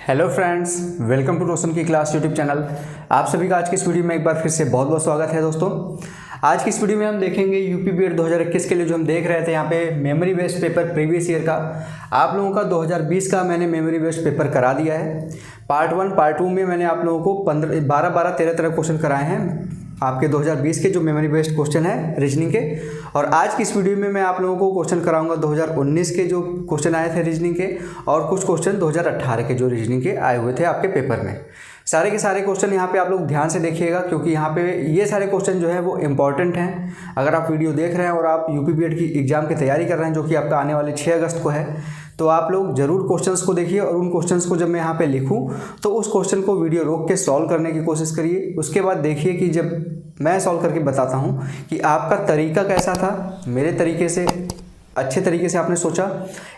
Hello friends, welcome to रोशन की class YouTube channel. आप सभी का आज की इस वीडियो में एक बार फिर से बहुत बहुत स्वागत है दोस्तों। आज की इस वीडियो में हम देखेंगे यूपी बीएड 2021 के लिए जो हम देख रहे थे यहाँ पे memory based paper previous year का आप लोगों का 2020 का मैंने मेमोरी बेस्ड पेपर करा दिया है। पार्ट 1 पार्ट 2 में मैंने आप लोगों को 13 क्वेश्चन कराए हैं आपके 2020 के जो मेमोरी बेस्ड क्वेश्चन है रीजनिंग के। और आज की इस वीडियो में मैं आप लोगों को क्वेश्चन कराऊंगा 2019 के जो क्वेश्चन आए थे रीजनिंग के और कुछ क्वेश्चन 2018 के जो रीजनिंग के आए हुए थे आपके पेपर में। सारे के सारे क्वेश्चन यहाँ पे आप लोग ध्यान से देखिएगा क्योंकि यहाँ पे ये सारे क्वेश्चन जो है वो इम्पॉर्टेंट हैं। अगर आप वीडियो देख रहे हैं और आप यूपी बीएड की एग्ज़ाम की तैयारी कर रहे हैं जो कि आपका आने वाले 6 अगस्त को है, तो आप लोग ज़रूर क्वेश्चंस को देखिए और उन क्वेश्चंस को जब मैं यहाँ पे लिखूँ तो उस क्वेश्चन को वीडियो रोक के सॉल्व करने की कोशिश करिए। उसके बाद देखिए कि जब मैं सॉल्व करके बताता हूँ कि आपका तरीका कैसा था, मेरे तरीके से अच्छे तरीके से आपने सोचा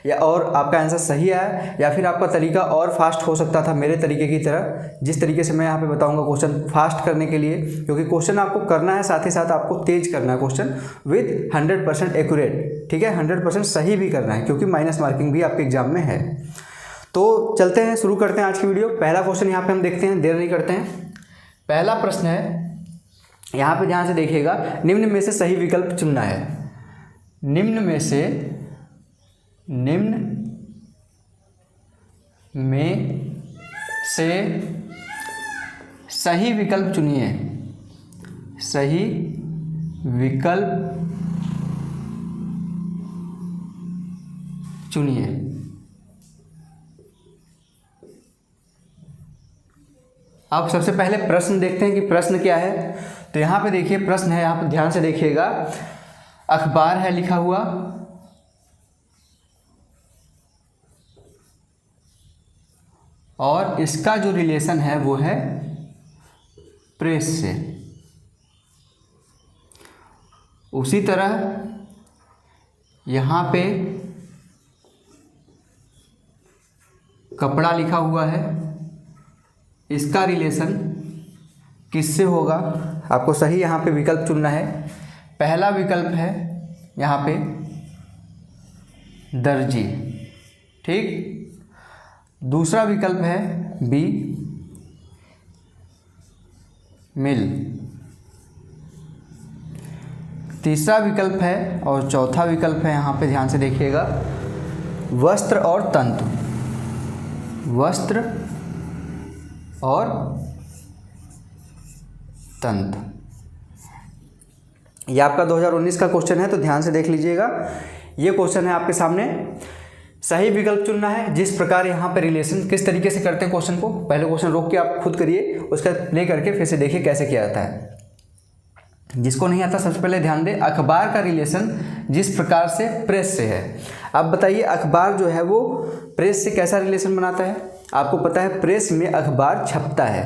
या और आपका आंसर सही आया या फिर आपका तरीका और फास्ट हो सकता था मेरे तरीके की तरह। जिस तरीके से मैं यहाँ पे बताऊँगा क्वेश्चन फास्ट करने के लिए, क्योंकि क्वेश्चन आपको करना है साथ ही साथ आपको तेज करना है क्वेश्चन विद 100% एक्यूरेट। ठीक है, 100% सही भी करना है क्योंकि माइनस मार्किंग भी आपके एग्जाम में है। तो चलते हैं, शुरू करते हैं आज की वीडियो। पहला क्वेश्चन यहाँ पे हम देखते हैं, देर नहीं करते हैं। पहला प्रश्न है, यहाँ पे ध्यान से देखिएगा, निम्न में से सही विकल्प चुनना है। निम्न में से सही विकल्प चुनिए। सही विकल्प चुनिए। अब सबसे पहले प्रश्न देखते हैं कि प्रश्न क्या है। तो यहाँ पे देखिए प्रश्न है, यहाँ पे ध्यान से देखिएगा, अखबार है लिखा हुआ और इसका जो रिलेशन है वो है प्रेस से। उसी तरह यहाँ पे कपड़ा लिखा हुआ है, इसका रिलेशन किससे होगा? आपको सही यहाँ पे विकल्प चुनना है। पहला विकल्प है यहाँ पे दर्जी, ठीक। दूसरा विकल्प है बी मिल। तीसरा विकल्प है और चौथा विकल्प है, यहाँ पे ध्यान से देखिएगा, वस्त्र और तंतु। वस्त्र और तंतु, ये आपका 2019 का क्वेश्चन है तो ध्यान से देख लीजिएगा। ये क्वेश्चन है आपके सामने। सही विकल्प चुनना है। जिस प्रकार यहाँ पे रिलेशन किस तरीके से करते हैं क्वेश्चन को, पहले क्वेश्चन रोक के आप खुद करिए, उसका प्ले करके फिर से देखिए कैसे किया जाता है। जिसको नहीं आता सबसे पहले ध्यान दें, अखबार का रिलेशन जिस प्रकार से प्रेस से है। अब बताइए अखबार जो है वो प्रेस से कैसा रिलेशन बनाता है? आपको पता है प्रेस में अखबार छपता है,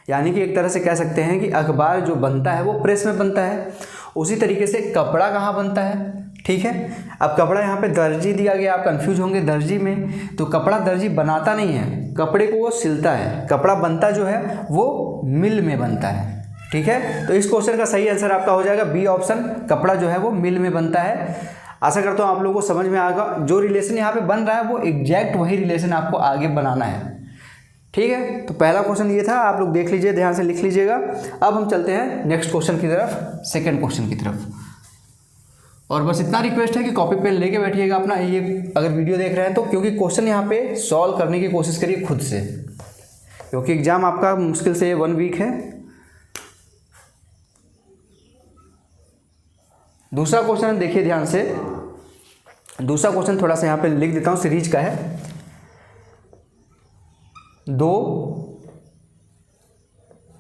यानी कि एक तरह से कह सकते हैं कि अखबार जो बनता है वो प्रेस में बनता है। उसी तरीके से कपड़ा कहाँ बनता है? ठीक है, अब कपड़ा यहाँ पे दर्जी दिया गया, आप कंफ्यूज होंगे दर्जी में, तो कपड़ा दर्जी बनाता नहीं है, कपड़े को वो सिलता है। कपड़ा बनता जो है वो मिल में बनता है। ठीक है, तो इस क्वेश्चन का सही आंसर आपका हो जाएगा बी ऑप्शन, कपड़ा जो है वो मिल में बनता है। आशा करता हूँ आप लोगों को समझ में आएगा। जो रिलेशन यहाँ पे बन रहा है वो एग्जैक्ट वही रिलेशन आपको आगे बनाना है। ठीक है, तो पहला क्वेश्चन ये था, आप लोग देख लीजिए, ध्यान से लिख लीजिएगा। अब हम चलते हैं नेक्स्ट क्वेश्चन की तरफ, सेकंड क्वेश्चन की तरफ। और बस इतना रिक्वेस्ट है कि कॉपी पेन लेके बैठिएगा अपना, ये अगर वीडियो देख रहे हैं तो, क्योंकि क्वेश्चन यहाँ पे सॉल्व करने की कोशिश करिए खुद से, क्योंकि एग्जाम आपका मुश्किल से 1 वीक है। दूसरा क्वेश्चन देखिए ध्यान से। दूसरा क्वेश्चन थोड़ा सा यहाँ पे लिख देता हूँ, सीरीज का है। 2,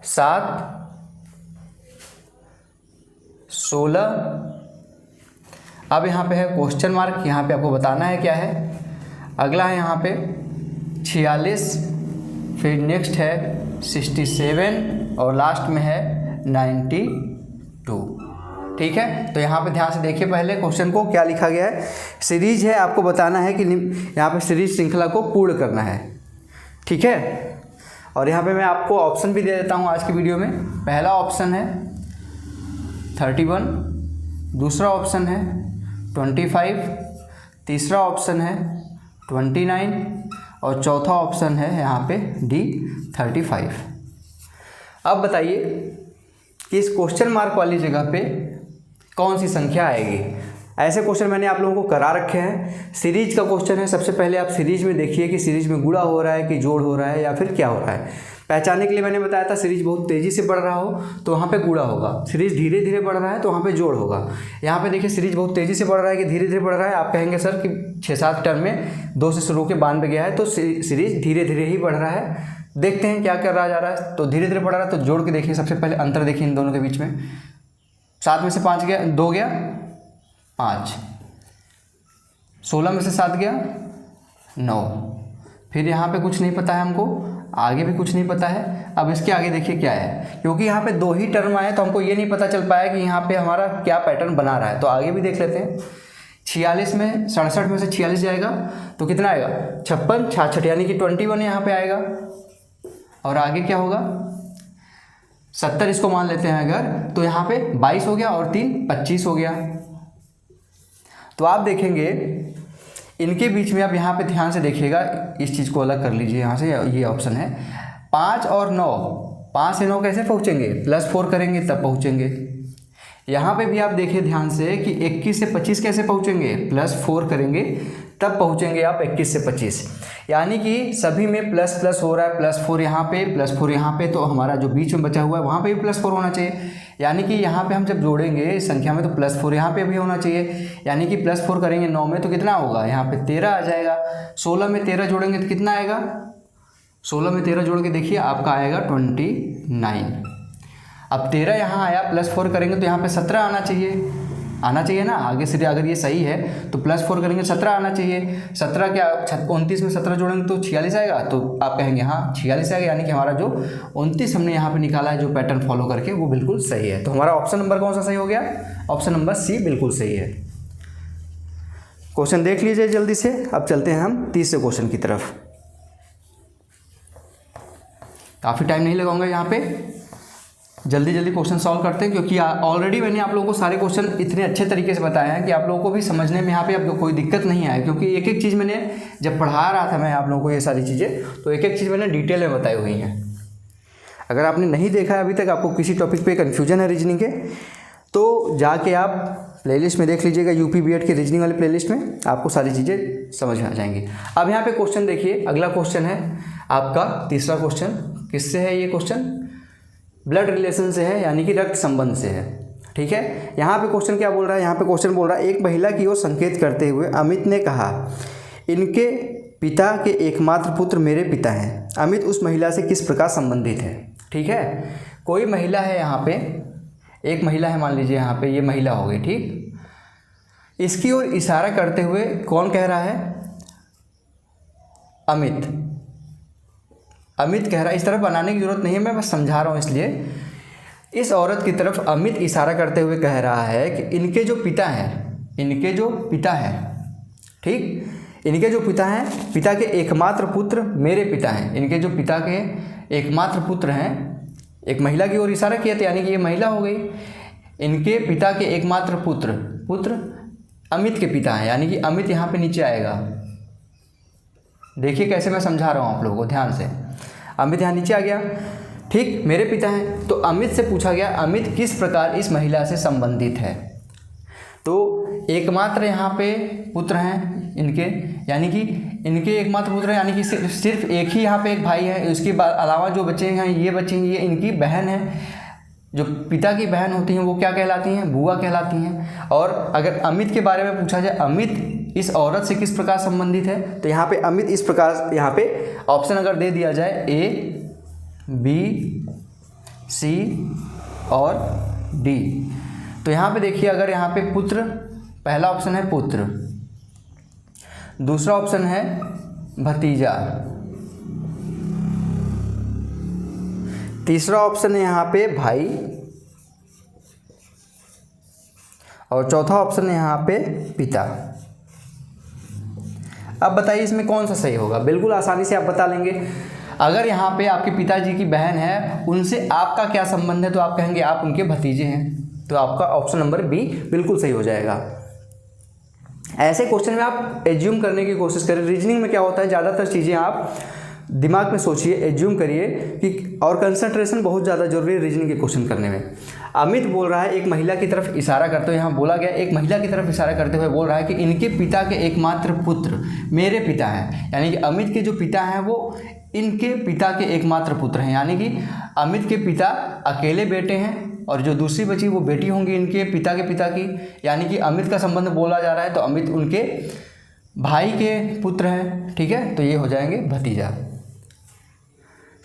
7, 16। अब यहाँ पे है क्वेश्चन मार्क, यहाँ पे आपको बताना है क्या है। अगला है यहाँ पे 46, फिर नेक्स्ट है 67 और लास्ट में है 92। ठीक है, तो यहाँ पे ध्यान से देखिए पहले क्वेश्चन को क्या लिखा गया है। सीरीज है, आपको बताना है कि यहाँ पे सीरीज श्रृंखला को पूर्ण करना है। ठीक है, और यहाँ पे मैं आपको ऑप्शन भी दे देता हूँ आज की वीडियो में। पहला ऑप्शन है 31, दूसरा ऑप्शन है 25, तीसरा ऑप्शन है 29 और चौथा ऑप्शन है यहाँ पे डी 35। अब बताइए कि इस क्वेश्चन मार्क वाली जगह पे कौन सी संख्या आएगी। ऐसे क्वेश्चन मैंने आप लोगों को करा रखे हैं। सीरीज का क्वेश्चन है। सबसे पहले आप सीरीज में देखिए कि सीरीज में गुणा हो रहा है कि जोड़ हो रहा है या फिर क्या हो रहा है। पहचानने के लिए मैंने बताया था सीरीज बहुत तेज़ी से बढ़ रहा हो तो वहाँ पे गुणा होगा, सीरीज धीरे धीरे बढ़ रहा है तो वहाँ पे जोड़ होगा। यहाँ पे देखिए सीरीज बहुत तेज़ी से बढ़ रहा है कि धीरे धीरे बढ़ रहा है। आप कहेंगे सर कि 6-7 टर्म में 2 से शुरू के 92 गया है तो सीरीज धीरे धीरे ही बढ़ रहा है। देखते हैं क्या कर रहा जा रहा है। तो धीरे धीरे बढ़ रहा है तो जोड़ के देखिए। सबसे पहले अंतर देखिए इन दोनों के बीच में। 7 में से 5 गया, 2 गया 5, 16 में से 7 गया 9। फिर यहाँ पे कुछ नहीं पता है हमको, आगे भी कुछ नहीं पता है। अब इसके आगे देखिए क्या है, क्योंकि यहाँ पे 2 ही टर्म आए तो हमको ये नहीं पता चल पाया कि यहाँ पे हमारा क्या पैटर्न बना रहा है। तो आगे भी देख लेते हैं। 46 में 67 में से 46 जाएगा तो कितना आएगा 56, 66 यानी कि 21 यहाँ पे आएगा। और आगे क्या होगा 70 इसको मान लेते हैं अगर, तो यहाँ पे 22 हो गया और 3 25 हो गया। तो आप देखेंगे इनके बीच में, आप यहाँ पे ध्यान से देखिएगा, इस चीज़ को अलग कर लीजिए यहाँ से। ये ऑप्शन है 5 और 9, 5 से 9 कैसे पहुँचेंगे, +4 करेंगे तब पहुँचेंगे। यहाँ पे भी आप देखिए ध्यान से कि 21 से 25 कैसे पहुँचेंगे, +4 करेंगे तब पहुँचेंगे आप 21 से 25। यानी कि सभी में प्लस प्लस हो रहा है, +4 यहाँ पे, +4 यहाँ पे, तो हमारा जो बीच में बचा हुआ है वहाँ पे भी +4 होना चाहिए। यानी कि यहाँ पे हम जब जोड़ेंगे इस संख्या में तो +4 यहाँ पे भी होना चाहिए। यानी कि +4 करेंगे 9 में तो कितना होगा, यहाँ पे 13 आ जाएगा। 16 में 13 जोड़ेंगे तो कितना आएगा, 16 में 13 जोड़ के देखिए आपका आएगा 29। अब 13 यहाँ आया, +4 करेंगे तो यहाँ पे 17 आना चाहिए ना। आगे से अगर ये सही है तो +4 करेंगे 17 आना चाहिए। 17 क्या 29 में 17 जोड़ेंगे तो 46 आएगा। तो आप कहेंगे हाँ 46 आएगा, यानी कि हमारा जो 29 हमने यहाँ पे निकाला है जो पैटर्न फॉलो करके वो बिल्कुल सही है। तो हमारा ऑप्शन नंबर कौन सा सही हो गया, ऑप्शन नंबर सी बिल्कुल सही है। क्वेश्चन देख लीजिए जल्दी से। अब चलते हैं हम तीसरे क्वेश्चन की तरफ। काफ़ी टाइम नहीं लगाऊंगा यहाँ पे, जल्दी जल्दी क्वेश्चन सॉल्व करते हैं, क्योंकि ऑलरेडी मैंने आप लोगों को सारे क्वेश्चन इतने अच्छे तरीके से बताए हैं कि आप लोगों को भी समझने में यहाँ पे आपको कोई दिक्कत नहीं आए। क्योंकि एक एक चीज़ मैंने जब पढ़ा रहा था मैं आप लोगों को ये सारी चीज़ें, तो एक एक चीज़ मैंने डिटेल में बताई हुई हैं। अगर आपने नहीं देखा है अभी तक, आपको किसी टॉपिक पे कन्फ्यूजन है रीजनिंग के, तो जाके आप प्लेलिस्ट में देख लीजिएगा, यूपी बीएड के रीजनिंग वाले प्लेलिस्ट में आपको सारी चीज़ें समझ में आ जाएंगी। अब यहाँ पे क्वेश्चन देखिए, अगला क्वेश्चन है आपका तीसरा क्वेश्चन। किससे है ये क्वेश्चन, ब्लड रिलेशन से है, यानी कि रक्त संबंध से है। ठीक है, यहाँ पे क्वेश्चन क्या बोल रहा है, यहाँ पे क्वेश्चन बोल रहा है एक महिला की ओर संकेत करते हुए अमित ने कहा, इनके पिता के एकमात्र पुत्र मेरे पिता हैं। अमित उस महिला से किस प्रकार संबंधित है। ठीक है, कोई महिला है यहाँ पे, एक महिला है मान लीजिए, यहाँ पे ये महिला हो गई। ठीक, इसकी ओर इशारा करते हुए कौन कह रहा है, अमित कह रहा है। इस तरफ बनाने की जरूरत नहीं है, मैं बस समझा रहा हूँ। इसलिए इस औरत की तरफ अमित इशारा करते हुए कह रहा है कि इनके जो पिता हैं, ठीक, इनके जो पिता हैं, पिता के एकमात्र पुत्र मेरे पिता हैं। इनके जो पिता के एकमात्र पुत्र हैं, एक महिला की ओर इशारा किया था, यानी कि ये महिला हो गई। इनके पिता के एकमात्र पुत्र अमित के पिता हैं, यानी कि अमित यहाँ पे नीचे आएगा। देखिए कैसे मैं समझा रहा हूँ आप लोगों को ध्यान से। अमित यहाँ नीचे आ गया, ठीक, मेरे पिता हैं। तो अमित से पूछा गया अमित किस प्रकार इस महिला से संबंधित है। तो एकमात्र यहाँ पे पुत्र हैं इनके, यानी कि इनके एकमात्र पुत्र हैं, यानी कि सिर्फ एक ही यहाँ पे एक भाई है। उसके अलावा जो बच्चे हैं ये इनकी बहन है। जो पिता की बहन होती हैं वो क्या कहलाती हैं, बुआ कहलाती हैं। और अगर अमित के बारे में पूछा जाए, अमित इस औरत से किस प्रकार संबंधित है, तो यहाँ पे अमित इस प्रकार, यहाँ पे ऑप्शन अगर दे दिया जाए A, B, C और D, तो यहाँ पे देखिए अगर यहाँ पे पुत्र, पहला ऑप्शन है पुत्र, दूसरा ऑप्शन है भतीजा, तीसरा ऑप्शन है यहाँ पे भाई, और चौथा ऑप्शन है यहाँ पे पिता। अब बताइए इसमें कौन सा सही होगा। बिल्कुल आसानी से आप बता लेंगे। अगर यहाँ पे आपके पिताजी की बहन है, उनसे आपका क्या संबंध है, तो आप कहेंगे आप उनके भतीजे हैं। तो आपका ऑप्शन नंबर बी बिल्कुल सही हो जाएगा। ऐसे क्वेश्चन में आप एज्यूम करने की कोशिश करें। रीजनिंग में क्या होता है, ज़्यादातर चीज़ें आप दिमाग में सोचिए, एज्यूम करिए कि, और कंसंट्रेशन बहुत ज़्यादा जरूरी है रीजनिंग के क्वेश्चन करने में। अमित बोल रहा है एक महिला की तरफ इशारा करते हुए, यहाँ बोला गया एक महिला की तरफ इशारा करते हुए बोल रहा है कि इनके पिता के एकमात्र पुत्र मेरे पिता हैं, यानी कि अमित के जो पिता हैं वो इनके पिता के एकमात्र पुत्र हैं, यानी कि अमित के पिता अकेले बेटे हैं और जो दूसरी बची वो बेटी होंगी इनके पिता के पिता की, यानी कि अमित का संबंध बोला जा रहा है तो अमित उनके भाई के पुत्र हैं। ठीक है, तो ये हो जाएंगे भतीजा।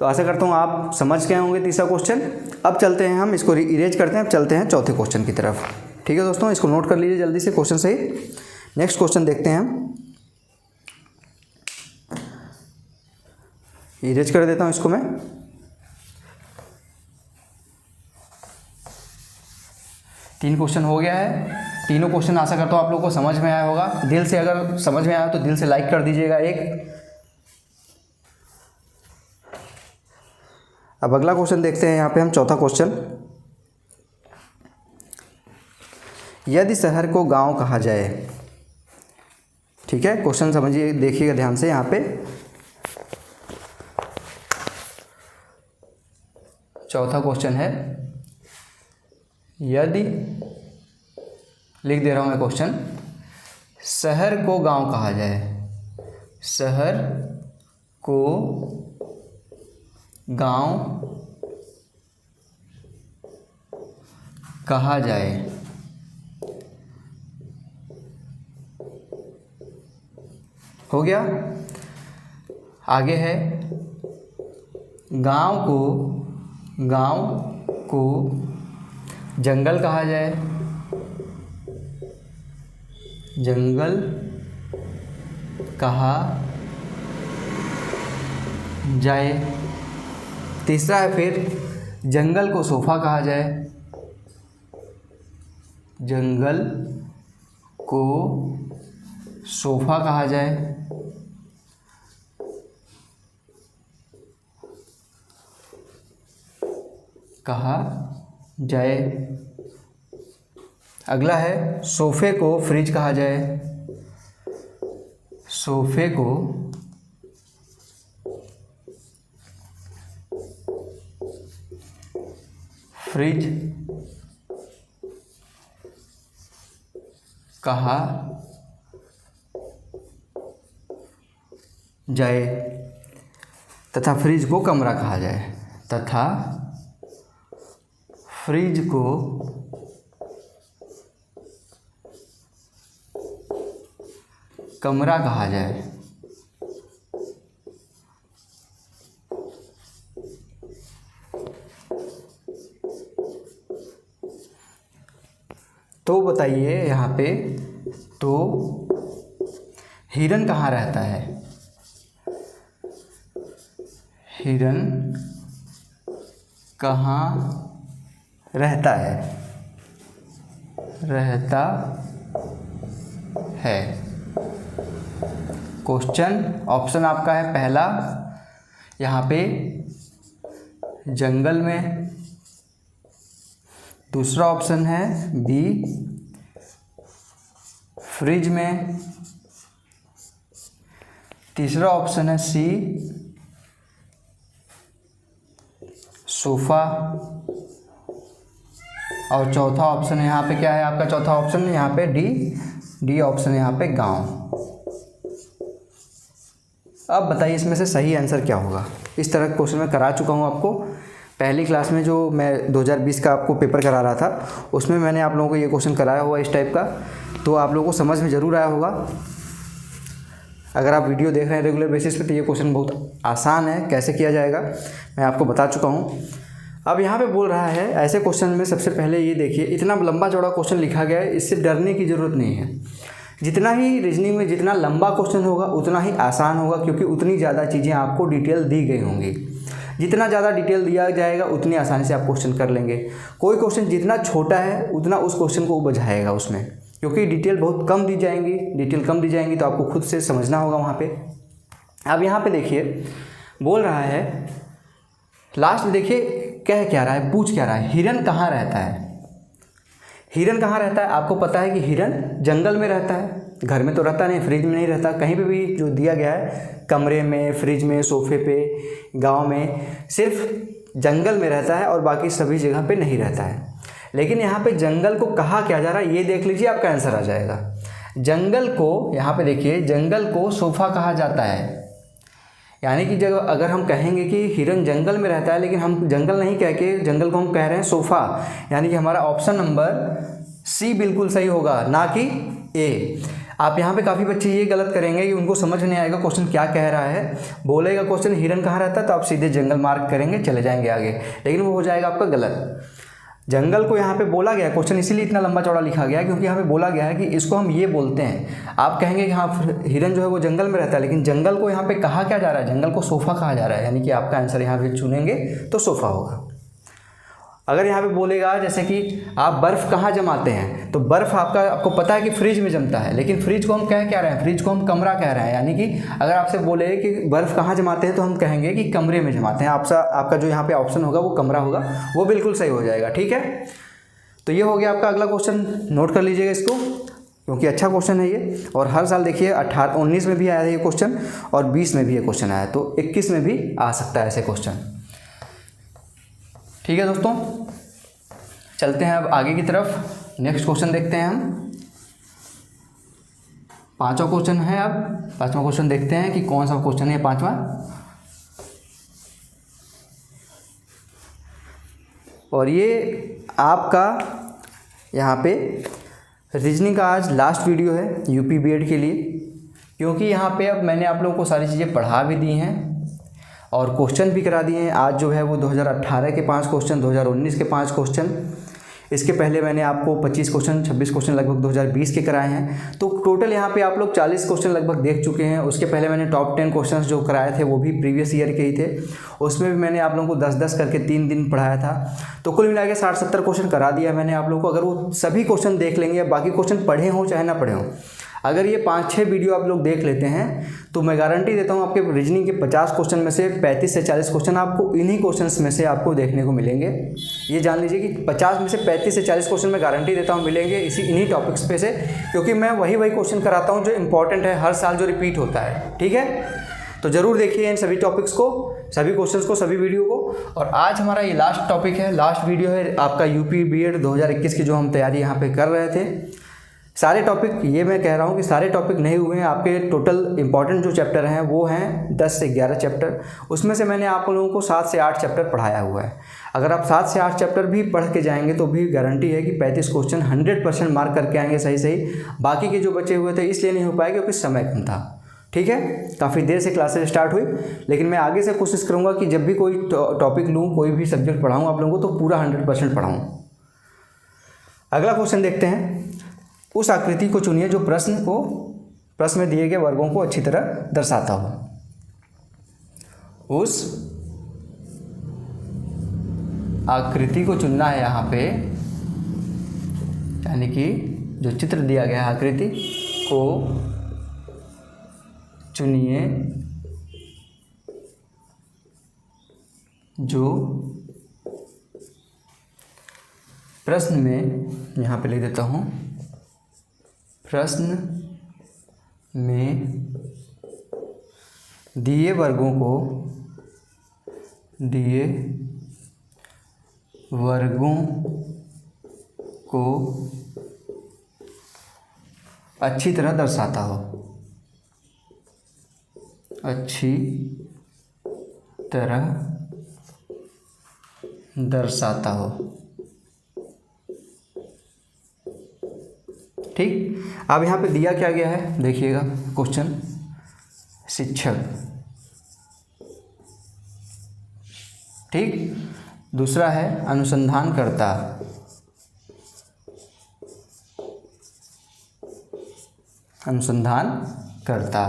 तो आशा करता हूँ आप समझ गए होंगे तीसरा क्वेश्चन। अब चलते हैं, हम इसको इरेज करते हैं, अब चलते हैं चौथे क्वेश्चन की तरफ। ठीक है दोस्तों, इसको नोट कर लीजिए जल्दी से क्वेश्चन सही। नेक्स्ट क्वेश्चन देखते हैं हम, इरेज कर देता हूँ इसको मैं। तीन क्वेश्चन हो गया है, तीनों क्वेश्चन आशा करता हूँ आप लोगों को समझ में आया होगा। दिल से अगर समझ में आया तो दिल से लाइक कर दीजिएगा एक। अब अगला क्वेश्चन देखते हैं यहाँ पे हम, चौथा क्वेश्चन। यदि शहर को गांव कहा जाए, ठीक है, क्वेश्चन समझिए, देखिएगा ध्यान से यहाँ पे। चौथा क्वेश्चन है, यदि, लिख दे रहा हूँ मैं क्वेश्चन, शहर को गांव कहा जाए, शहर को गांव कहा जाए, हो गया। आगे है, गांव को जंगल कहा जाए, जंगल कहा जाए। तीसरा है फिर, जंगल को सोफा कहा जाए, जंगल को सोफा कहा जाए। कहा जाए। अगला है, सोफे को फ्रिज कहा जाए, सोफे को फ्रिज कहा जाए तथा फ्रिज को कमरा कहा जाए, तथा फ्रिज को कमरा कहा जाए। तो बताइए यहाँ पे, तो हिरन कहाँ रहता है, हिरन कहाँ रहता है, रहता है। क्वेश्चन ऑप्शन आपका है पहला, यहाँ पे जंगल में, दूसरा ऑप्शन है बी फ्रिज में, तीसरा ऑप्शन है सी सोफा, और चौथा ऑप्शन यहाँ पे क्या है आपका, चौथा ऑप्शन यहाँ पे डी ऑप्शन यहाँ पे गांव। अब बताइए इसमें से सही आंसर क्या होगा। इस तरह का क्वेश्चन मैं करा चुका हूँ आपको पहली क्लास में, जो मैं 2020 का आपको पेपर करा रहा था उसमें मैंने आप लोगों को ये क्वेश्चन कराया हुआ इस टाइप का, तो आप लोगों को समझ में ज़रूर आया होगा। अगर आप वीडियो देख रहे हैं रेगुलर बेसिस पे तो ये क्वेश्चन बहुत आसान है, कैसे किया जाएगा मैं आपको बता चुका हूँ। अब यहाँ पे बोल रहा है, ऐसे क्वेश्चन में सबसे पहले ये देखिए, इतना लंबा चौड़ा क्वेश्चन लिखा गया है, इससे डरने की ज़रूरत नहीं है। जितना ही रीजनिंग में जितना लंबा क्वेश्चन होगा उतना ही आसान होगा, क्योंकि उतनी ज़्यादा चीज़ें आपको डिटेल दी गई होंगी। जितना ज़्यादा डिटेल दिया जाएगा उतनी आसानी से आप क्वेश्चन कर लेंगे। कोई क्वेश्चन जितना छोटा है उतना उस क्वेश्चन को बुझाएगा उसमें, क्योंकि डिटेल बहुत कम दी जाएंगी, डिटेल कम दी जाएंगी तो आपको खुद से समझना होगा वहाँ पे। अब यहाँ पे देखिए बोल रहा है, लास्ट में देखिए कह क्या रहा है, पूछ क्या रहा है, हिरन कहाँ रहता है। हिरन कहाँ रहता है, आपको पता है कि हिरन जंगल में रहता है। घर में तो रहता नहीं, फ्रिज में नहीं रहता, कहीं पे भी जो दिया गया है कमरे में, फ्रिज में, सोफे पे, गांव में, सिर्फ जंगल में रहता है और बाकी सभी जगह पे नहीं रहता है। लेकिन यहाँ पे जंगल को कहा क्या जा रहा है ये देख लीजिए, आपका आंसर आ जाएगा। जंगल को, यहाँ पे देखिए, जंगल को सोफ़ा कहा जाता है। यानी कि जब अगर हम कहेंगे कि हिरन जंगल में रहता है, लेकिन हम जंगल नहीं कह के जंगल को हम कह रहे हैं सोफ़ा, यानी कि हमारा ऑप्शन नंबर सी बिल्कुल सही होगा, ना कि ए। आप यहाँ पे काफ़ी बच्चे ये गलत करेंगे कि उनको समझ नहीं आएगा क्वेश्चन क्या कह रहा है। बोलेगा क्वेश्चन हिरन कहाँ रहता है तो आप सीधे जंगल मार्क करेंगे, चले जाएंगे आगे, लेकिन वो हो जाएगा आपका गलत। जंगल को यहाँ पे बोला गया क्वेश्चन इसीलिए इतना लंबा चौड़ा लिखा गया है क्योंकि यहाँ पे बोला गया है कि इसको हम ये बोलते हैं। आप कहेंगे कि हाँ हिरन जो है वो जंगल में रहता है, लेकिन जंगल को यहाँ पे कहा क्या जा रहा है, जंगल को सोफ़ा कहा जा रहा है, यानी कि आपका आंसर यहाँ पे चुनेंगे तो सोफ़ा होगा। अगर यहाँ पे बोलेगा जैसे कि आप बर्फ़ कहाँ जमाते हैं, तो बर्फ़ आपको पता है कि फ्रिज में जमता है, लेकिन फ्रिज को हम कह क्या रहे हैं, फ्रिज को हम कमरा कह रहे हैं। यानी कि अगर आपसे बोले कि बर्फ़ कहाँ जमाते हैं तो हम कहेंगे कि कमरे में जमाते हैं। आपका जो यहाँ पे ऑप्शन होगा वो कमरा होगा, वो बिल्कुल सही हो जाएगा। ठीक है, तो ये हो गया आपका अगला क्वेश्चन, नोट कर लीजिएगा इसको क्योंकि अच्छा क्वेश्चन है ये। और हर साल देखिए 19 में भी आया है ये क्वेश्चन और 20 में भी ये क्वेश्चन आया, तो 21 में भी आ सकता है ऐसे क्वेश्चन। ठीक है दोस्तों, चलते हैं अब आगे की तरफ। नेक्स्ट क्वेश्चन देखते हैं हम। पांचवा क्वेश्चन है, अब पांचवा क्वेश्चन देखते हैं कि कौन सा क्वेश्चन है पांचवा। और ये आपका यहाँ पे रीजनिंग का आज लास्ट वीडियो है यूपी बीएड के लिए, क्योंकि यहाँ पे अब मैंने आप लोगों को सारी चीज़ें पढ़ा भी दी हैं और क्वेश्चन भी करा दिए हैं। आज जो है वो 2018 के 5 क्वेश्चन, 2019 के 5 क्वेश्चन, इसके पहले मैंने आपको 25 क्वेश्चन, 26 क्वेश्चन लगभग 2020 के कराए हैं। तो टोटल यहाँ पे आप लोग 40 क्वेश्चन लगभग देख चुके हैं। उसके पहले मैंने टॉप 10 क्वेश्चन जो कराए थे वो भी प्रीवियस ईयर के ही थे, उसमें भी मैंने आप लोगों को 10-10 करके 3 दिन पढ़ाया था। तो कुल मिला के 60-70 क्वेश्चन करा दिया मैंने आप लोगों को। अगर वो सभी क्वेश्चन देख लेंगे या बाकी क्वेश्चन पढ़े हों चाहे ना पढ़े हों, अगर ये 5-6 वीडियो आप लोग देख लेते हैं तो मैं गारंटी देता हूँ आपके रीजनिंग के 50 क्वेश्चन में से 35 से 40 क्वेश्चन आपको इन्हीं क्वेश्चंस में से आपको देखने को मिलेंगे। ये जान लीजिए कि 50 में से 35 से 40 क्वेश्चन मैं गारंटी देता हूँ मिलेंगे इन्हीं टॉपिक्स पे से, क्योंकि मैं वही क्वेश्चन कराता हूँ जो इंपॉर्टेंट है, हर साल जो रिपीट होता है। ठीक है, तो ज़रूर देखिए इन सभी टॉपिक्स को, सभी क्वेश्चंस को, सभी वीडियो को। और आज हमारा ये लास्ट टॉपिक है, लास्ट वीडियो है आपका यूपी बीएड 2021 की जो हम तैयारी यहाँ पे कर रहे थे। सारे टॉपिक, ये मैं कह रहा हूँ कि सारे टॉपिक नहीं हुए हैं, आपके टोटल इंपॉर्टेंट जो चैप्टर हैं वो हैं 10 से 11 चैप्टर। उसमें से मैंने आप लोगों को 7 से 8 चैप्टर पढ़ाया हुआ है। अगर आप 7 से 8 चैप्टर भी पढ़ के जाएंगे तो भी गारंटी है कि 35 क्वेश्चन 100% मार्क करके आएंगे सही। बाकी के जो बचे हुए थे इसलिए नहीं हो पाए क्योंकि समय कम था। ठीक है, काफ़ी देर से क्लासेस स्टार्ट हुई, लेकिन मैं आगे से कोशिश करूँगा कि जब भी कोई टॉपिक लूँ, कोई भी सब्जेक्ट पढ़ाऊँ आप लोगों को, तो पूरा 100% पढ़ाऊँ। अगला क्वेश्चन देखते हैं। उस आकृति को चुनिए जो प्रश्न में दिए गए वर्गों को अच्छी तरह दर्शाता हो। उस आकृति को चुनना है यहाँ पे, यानी कि जो चित्र दिया गया है आकृति को चुनिए जो प्रश्न में, यहाँ पे लिख देता हूँ, प्रश्न में दिए वर्गों को अच्छी तरह दर्शाता हो, अच्छी तरह दर्शाता हो। ठीक, अब यहाँ पे दिया क्या गया है देखिएगा क्वेश्चन, शिक्षक। ठीक, दूसरा है अनुसंधानकर्ता, अनुसंधानकर्ता,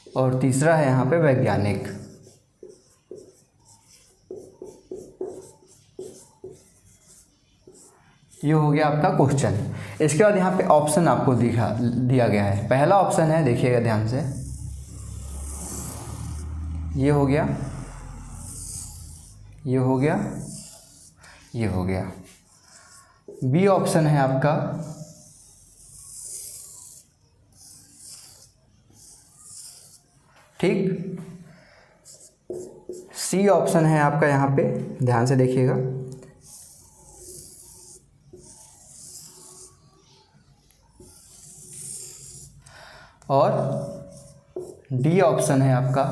और तीसरा है यहाँ पे वैज्ञानिक। ये हो गया आपका क्वेश्चन। इसके बाद यहाँ पे ऑप्शन आपको दिया गया है। पहला ऑप्शन है, देखिएगा ध्यान से, ये हो गया, ये हो गया, ये हो गया। बी ऑप्शन है आपका ठीक, सी ऑप्शन है आपका यहाँ पे, ध्यान से देखिएगा। और डी ऑप्शन है आपका।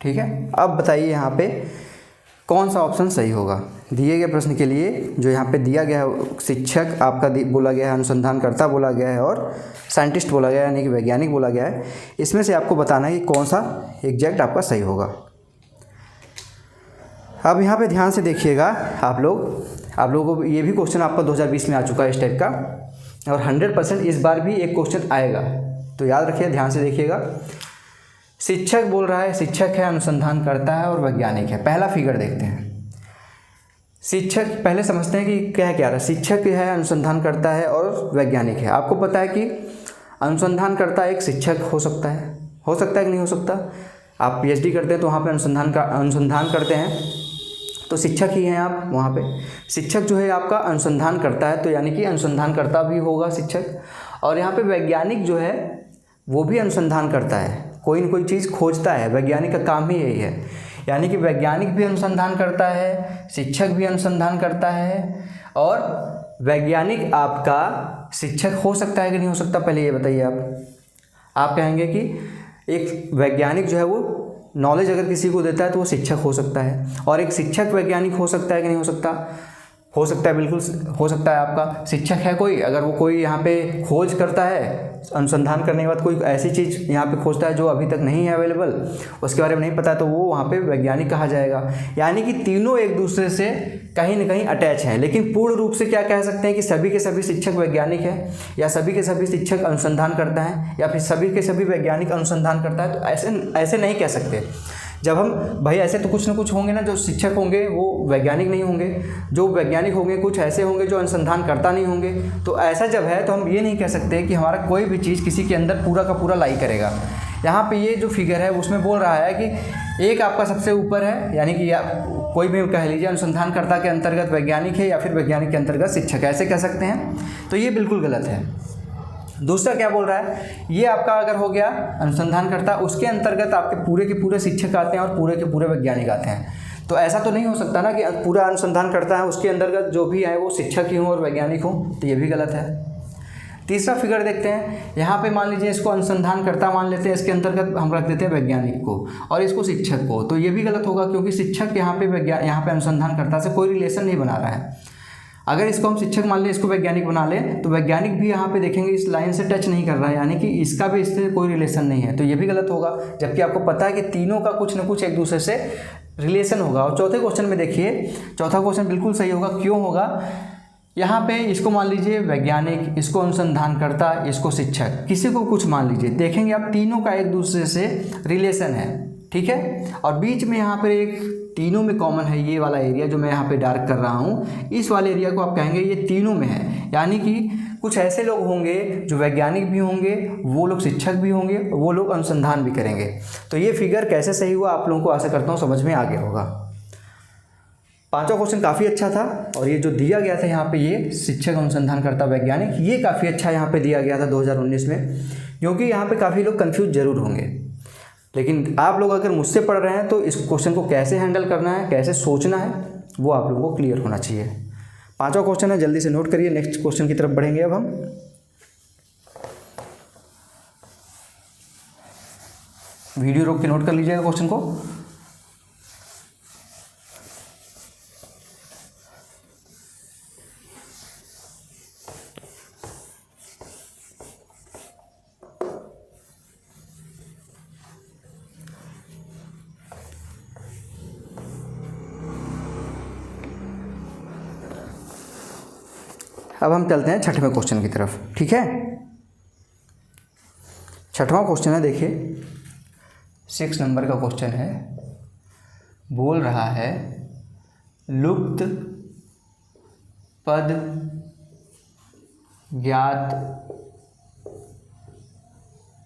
ठीक है, अब बताइए यहाँ पे कौन सा ऑप्शन सही होगा दिए गए प्रश्न के लिए। जो यहाँ पे दिया गया है, शिक्षक आपका बोला गया है, अनुसंधानकर्ता बोला गया है और साइंटिस्ट बोला गया है, यानी कि वैज्ञानिक बोला गया है। इसमें से आपको बताना है कि कौन सा एग्जैक्ट आपका सही होगा। अब यहाँ पे ध्यान से देखिएगा आप लोगों को ये भी क्वेश्चन आपका 2020 में आ चुका है इस टाइप का, और 100% इस बार भी एक क्वेश्चन आएगा, तो याद रखिए, ध्यान से देखिएगा। शिक्षक बोल रहा है, शिक्षक है, अनुसंधान करता है और वैज्ञानिक है। पहला फिगर देखते हैं। शिक्षक, पहले समझते हैं कि क्या है, क्या रहा। शिक्षक है, अनुसंधान करता है और वैज्ञानिक है। आपको पता है कि अनुसंधान करता एक शिक्षक हो सकता है कि नहीं हो सकता। आप पीएचडी करते हैं तो वहाँ पे अनुसंधान करते हैं तो शिक्षक ही हैं आप वहाँ पे। शिक्षक जो है आपका अनुसंधान करता है, तो यानी कि अनुसंधानकर्ता भी होगा शिक्षक। और यहाँ पे वैज्ञानिक जो है वो भी अनुसंधान करता है, कोई न कोई चीज़ खोजता है। वैज्ञानिक का काम ही यही है, यानी कि वैज्ञानिक भी अनुसंधान करता है, शिक्षक भी अनुसंधान करता है। और वैज्ञानिक आपका शिक्षक हो सकता है कि नहीं हो सकता, पहले ये बताइए आप कहेंगे कि एक वैज्ञानिक जो है वो नॉलेज अगर किसी को देता है तो वो शिक्षक हो सकता है, और एक शिक्षक वैज्ञानिक हो सकता है कि नहीं हो सकता। हो सकता है, बिल्कुल हो सकता है। आपका शिक्षक है कोई, अगर वो कोई यहाँ पे खोज करता है, अनुसंधान करने के बाद कोई ऐसी चीज़ यहाँ पे खोजता है जो अभी तक नहीं है अवेलेबल, उसके बारे में नहीं पता, तो वो वहाँ पे वैज्ञानिक कहा जाएगा। यानी कि तीनों एक दूसरे से कहीं ना कहीं अटैच हैं, लेकिन पूर्ण रूप से क्या कह सकते हैं कि सभी के सभी शिक्षक वैज्ञानिक हैं, या सभी के सभी शिक्षक अनुसंधान करता है, या फिर सभी के सभी वैज्ञानिक अनुसंधान करता है। तो ऐसे नहीं कह सकते। जब हम भाई ऐसे तो कुछ ना कुछ होंगे ना, जो शिक्षक होंगे वो वैज्ञानिक नहीं होंगे, जो वैज्ञानिक होंगे कुछ ऐसे होंगे जो अनुसंधान करता नहीं होंगे। तो ऐसा जब है तो हम ये नहीं कह सकते कि हमारा कोई भी चीज़ किसी के अंदर पूरा का पूरा लाई करेगा। यहाँ पे ये जो फिगर है उसमें बोल रहा है कि एक आपका सबसे ऊपर है, यानी कि कोई भी कह लीजिए अनुसंधानकर्ता के अंतर्गत वैज्ञानिक है या फिर वैज्ञानिक के अंतर्गत शिक्षक, ऐसे कह सकते हैं। तो ये बिल्कुल गलत है। दूसरा क्या बोल रहा है, ये आपका अगर हो गया अनुसंधानकर्ता, उसके अंतर्गत आपके पूरे के पूरे शिक्षक आते हैं और पूरे के पूरे वैज्ञानिक आते हैं। तो ऐसा तो नहीं हो सकता ना कि पूरा अनुसंधान करता है उसके अंतर्गत जो भी आए वो शिक्षक ही हों और वैज्ञानिक हों, तो ये भी गलत है। तीसरा फिगर देखते हैं। यहाँ पे मान लीजिए इसको अनुसंधानकर्ता मान लेते हैं, इसके अंतर्गत हम रख देते हैं वैज्ञानिक को और इसको शिक्षक को, तो ये भी गलत होगा क्योंकि शिक्षक यहाँ पे अनुसंधानकर्ता से कोई रिलेशन नहीं बना रहा है। अगर इसको हम शिक्षक मान लें, इसको वैज्ञानिक बना लें, तो वैज्ञानिक भी यहाँ पे देखेंगे इस लाइन से टच नहीं कर रहा है, यानी कि इसका भी इससे कोई रिलेशन नहीं है, तो ये भी गलत होगा। जबकि आपको पता है कि तीनों का कुछ ना कुछ एक दूसरे से रिलेशन होगा। और चौथे क्वेश्चन में देखिए, चौथा क्वेश्चन बिल्कुल सही होगा। क्यों होगा, यहाँ पे इसको मान लीजिए वैज्ञानिक, इसको अनुसंधानकर्ता, इसको शिक्षक, किसी को कुछ मान लीजिए, देखेंगे आप तीनों का एक दूसरे से रिलेशन है, ठीक है। और बीच में यहाँ पर एक तीनों में कॉमन है ये वाला एरिया जो मैं यहाँ पे डार्क कर रहा हूँ, इस वाले एरिया को आप कहेंगे ये तीनों में है। यानी कि कुछ ऐसे लोग होंगे जो वैज्ञानिक भी होंगे, वो लोग शिक्षक भी होंगे, वो लोग अनुसंधान भी करेंगे। तो ये फिगर कैसे सही हुआ आप लोगों को आशा करता हूँ समझ में आ गया होगा। पांचवा क्वेश्चन काफ़ी अच्छा था, और ये जो दिया गया था यहाँ पे ये शिक्षक, अनुसंधानकर्ता, वैज्ञानिक, ये काफ़ी अच्छा यहाँ पे दिया गया था 2019 में, क्योंकि यहाँ पे काफ़ी लोग कन्फ्यूज जरूर होंगे। लेकिन आप लोग अगर मुझसे पढ़ रहे हैं तो इस क्वेश्चन को कैसे हैंडल करना है, कैसे सोचना है, वो आप लोगों को क्लियर होना चाहिए। पांचवा क्वेश्चन है, जल्दी से नोट करिए। नेक्स्ट क्वेश्चन की तरफ बढ़ेंगे अब हम। वीडियो रोक के नोट कर लीजिएगा क्वेश्चन को। अब हम चलते हैं छठवें क्वेश्चन की तरफ, ठीक है। छठवां क्वेश्चन है, देखिए 6 नंबर का क्वेश्चन है। बोल रहा है लुप्त पद ज्ञात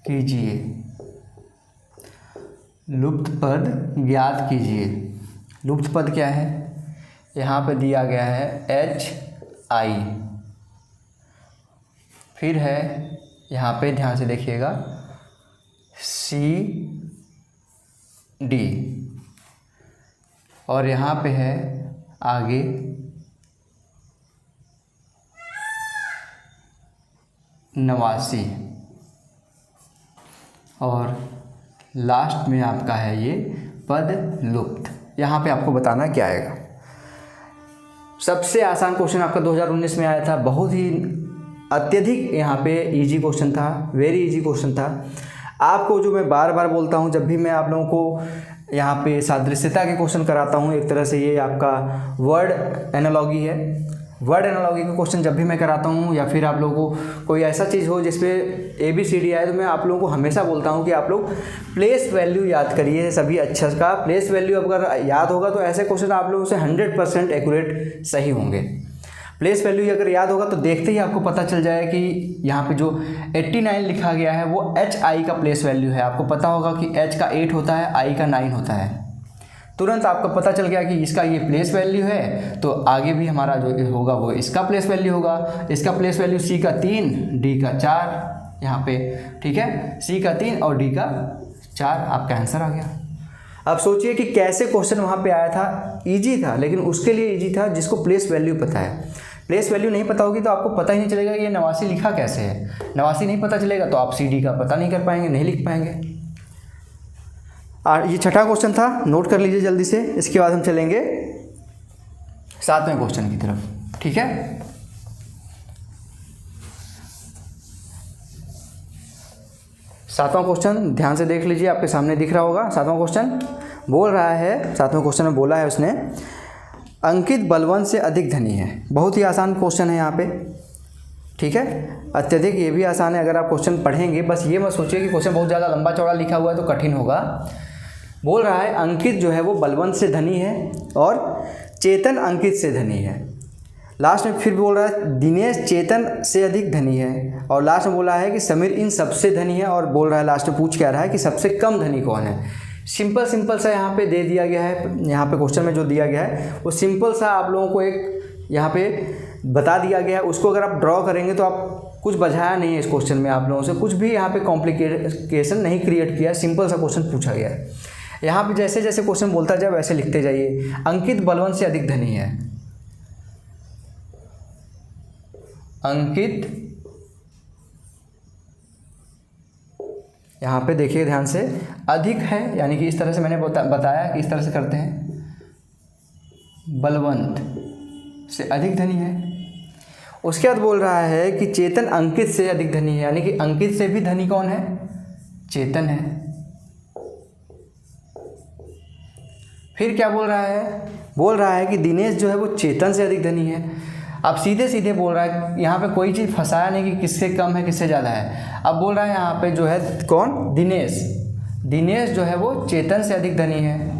कीजिए। लुप्त पद ज्ञात कीजिए। लुप्त पद क्या है, यहाँ पे दिया गया है HI, फिर है यहाँ पे ध्यान से देखिएगा सी डी, और यहाँ पे है आगे नवासी, और लास्ट में आपका है ये पद लुप्त। यहाँ पे आपको बताना क्या आएगा। सबसे आसान क्वेश्चन आपका 2019 में आया था, बहुत ही अत्यधिक यहाँ पे इजी क्वेश्चन था, वेरी इजी क्वेश्चन था। आपको जो मैं बार बार बोलता हूँ, जब भी मैं आप लोगों को यहाँ पे सादृश्यता के क्वेश्चन कराता हूँ, एक तरह से ये आपका वर्ड एनालॉगी है। वर्ड एनालॉगी का क्वेश्चन जब भी मैं कराता हूँ, या फिर आप लोगों को कोई ऐसा चीज़ हो जिसपे ABCD आए, तो मैं आप लोगों को हमेशा बोलता हूँ कि आप लोग प्लेस वैल्यू याद करिए सभी अक्षर का। प्लेस वैल्यू अगर याद होगा तो ऐसे क्वेश्चन आप लोगों से 100% एक्यूरेट सही होंगे। प्लेस वैल्यू अगर याद होगा तो देखते ही आपको पता चल जाए कि यहाँ पे जो 89 लिखा गया है वो HI का प्लेस वैल्यू है। आपको पता होगा कि H का 8 होता है, I का 9 होता है। तुरंत आपको पता चल गया कि इसका ये प्लेस वैल्यू है, तो आगे भी हमारा जो होगा वो इसका प्लेस वैल्यू होगा। इसका प्लेस वैल्यू C का 3, D का 4 यहाँ पे, ठीक है, C का 3 और D का 4, आपका आंसर आ गया। अब सोचिए कि कैसे क्वेश्चन वहाँ पे आया था। इजी था, लेकिन उसके लिए इजी था जिसको प्लेस वैल्यू पता है। प्लेस वैल्यू नहीं पता होगी तो आपको पता ही नहीं चलेगा कि ये 89 लिखा कैसे है। 89 नहीं पता चलेगा तो आप CD का पता नहीं कर पाएंगे, नहीं लिख पाएंगे। ये छठा क्वेश्चन था, नोट कर लीजिए जल्दी से। इसके बाद हम चलेंगे 7वें क्वेश्चन की तरफ, ठीक है। सातवां क्वेश्चन ध्यान से देख लीजिए, आपके सामने दिख रहा होगा। सातवां क्वेश्चन बोल रहा है, सातवें क्वेश्चन में बोला है उसने, अंकित बलवंत से अधिक धनी है। बहुत ही आसान क्वेश्चन है यहाँ पे, ठीक है, अत्यधिक ये भी आसान है। अगर आप क्वेश्चन पढ़ेंगे, बस ये मत सोचिए कि क्वेश्चन बहुत ज़्यादा लंबा चौड़ा लिखा हुआ है तो कठिन होगा। बोल रहा है अंकित जो है वो बलवंत से धनी है और चेतन अंकित से धनी है। लास्ट में फिर बोल रहा है दिनेश चेतन से अधिक धनी है, और लास्ट में बोला है कि समीर इन सबसे धनी है, और बोल रहा है लास्ट में पूछ क्या रहा है कि सबसे कम धनी कौन है। सिंपल सा यहाँ पे दे दिया गया है। यहाँ पे क्वेश्चन में जो दिया गया है वो सिंपल सा आप लोगों को एक यहाँ पे बता दिया गया है। उसको अगर आप ड्रॉ करेंगे तो आप कुछ बझाया नहीं है इस क्वेश्चन में, आप लोगों से कुछ भी यहाँ पे कॉम्प्लिकेशन नहीं क्रिएट किया, सिंपल सा क्वेश्चन पूछा गया है। यहाँ पे जैसे जैसे क्वेश्चन बोलता जाए वैसे लिखते जाइए। अंकित बलवंत से अधिक धनी है, अंकित, यहाँ पे देखिए ध्यान से, अधिक है यानी कि इस तरह से मैंने बताया कि इस तरह से करते हैं, बलवंत से अधिक धनी है। उसके बाद बोल रहा है कि चेतन अंकित से अधिक धनी है, यानी कि अंकित से भी धनी कौन है, चेतन है। फिर क्या बोल रहा है, बोल रहा है कि दिनेश जो है वो चेतन से अधिक धनी है। अब सीधे सीधे बोल रहा है, यहाँ पे कोई चीज़ फंसाया नहीं कि किससे कम है किससे ज़्यादा है। अब बोल रहा है यहाँ पे जो है कौन, दिनेश, दिनेश जो है वो चेतन से अधिक धनी है।